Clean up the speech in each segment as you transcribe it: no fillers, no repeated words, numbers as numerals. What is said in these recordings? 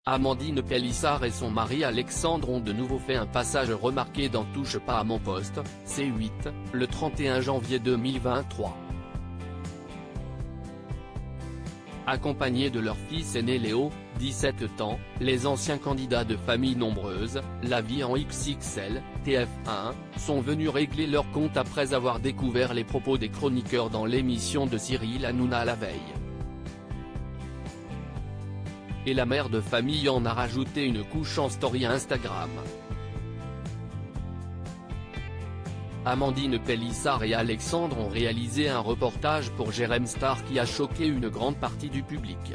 Amandine Pélissard et son mari Alexandre ont de nouveau fait un passage remarqué dans Touche pas à mon poste, C8, le 31 janvier 2023. Accompagnés de leur fils aîné Léo, 17 ans, les anciens candidats de familles nombreuses, la vie en XXL, TF1, sont venus régler leur compte après avoir découvert les propos des chroniqueurs dans l'émission de Cyril Hanouna la veille. Et la mère de famille en a rajouté une couche en story Instagram. Amandine Pélissard et Alexandre ont réalisé un reportage pour Jérém Star qui a choqué une grande partie du public.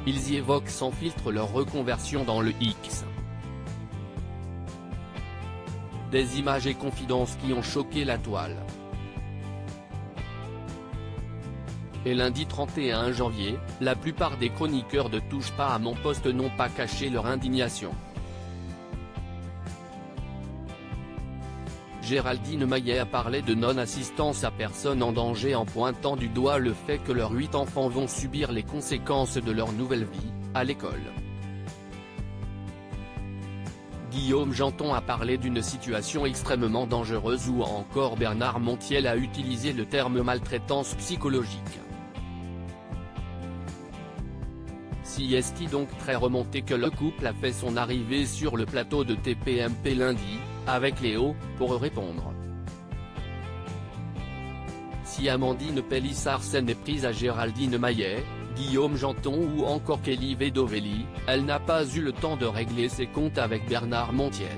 Ils y évoquent sans filtre leur reconversion dans le X. Des images et confidences qui ont choqué la toile. Et lundi 31 janvier, la plupart des chroniqueurs de Touche pas à mon poste n'ont pas caché leur indignation. Géraldine Maillet a parlé de non-assistance à personne en danger en pointant du doigt le fait que leurs 8 enfants vont subir les conséquences de leur nouvelle vie, à l'école. Guillaume Janton a parlé d'une situation extrêmement dangereuse ou encore Bernard Montiel a utilisé le terme maltraitance psychologique. Est donc très remonté que le couple a fait son arrivée sur le plateau de TPMP lundi, avec Léo, pour répondre. Si Amandine Pélissard s'est méprise à Géraldine Maillet, Guillaume Janton ou encore Kelly Vedovelli, elle n'a pas eu le temps de régler ses comptes avec Bernard Montiel.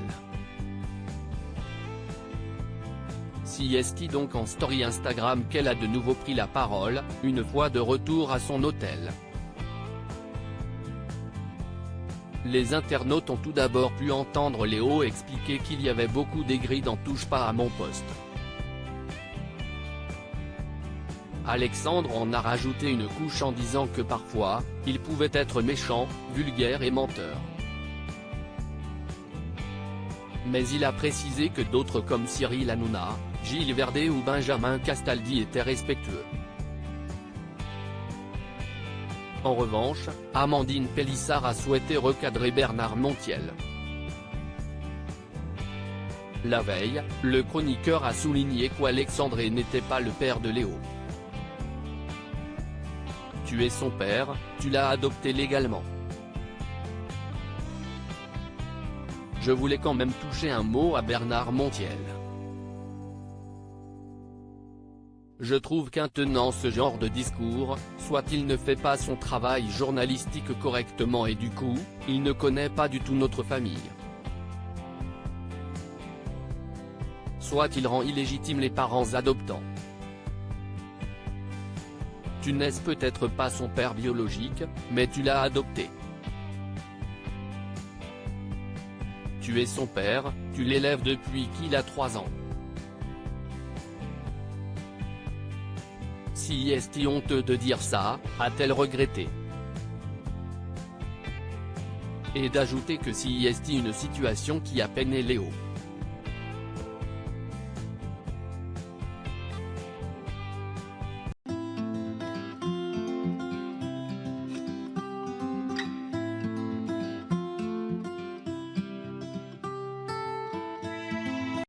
Est donc en story Instagram qu'elle a de nouveau pris la parole, une fois de retour à son hôtel. Les internautes ont tout d'abord pu entendre Léo expliquer qu'il y avait beaucoup d'aigris dans Touche pas à mon poste. Alexandre en a rajouté une couche en disant que parfois, il pouvait être méchant, vulgaire et menteur. Mais il a précisé que d'autres comme Cyril Hanouna, Gilles Verdet ou Benjamin Castaldi étaient respectueux. En revanche, Amandine Pélissard a souhaité recadrer Bernard Montiel. La veille, le chroniqueur a souligné qu'Alexandre n'était pas le père de Léo. Tu es son père, tu l'as adopté légalement. Je voulais quand même toucher un mot à Bernard Montiel. Je trouve qu'en tenant ce genre de discours, soit il ne fait pas son travail journalistique correctement et du coup, il ne connaît pas du tout notre famille. Soit il rend illégitime les parents adoptants. Tu n'es peut-être pas son père biologique, mais tu l'as adopté. Tu es son père, tu l'élèves depuis qu'il a 3 ans. Si est honteux de dire ça, a-t-elle regretté? Et d'ajouter que si est une situation qui a peiné Léo.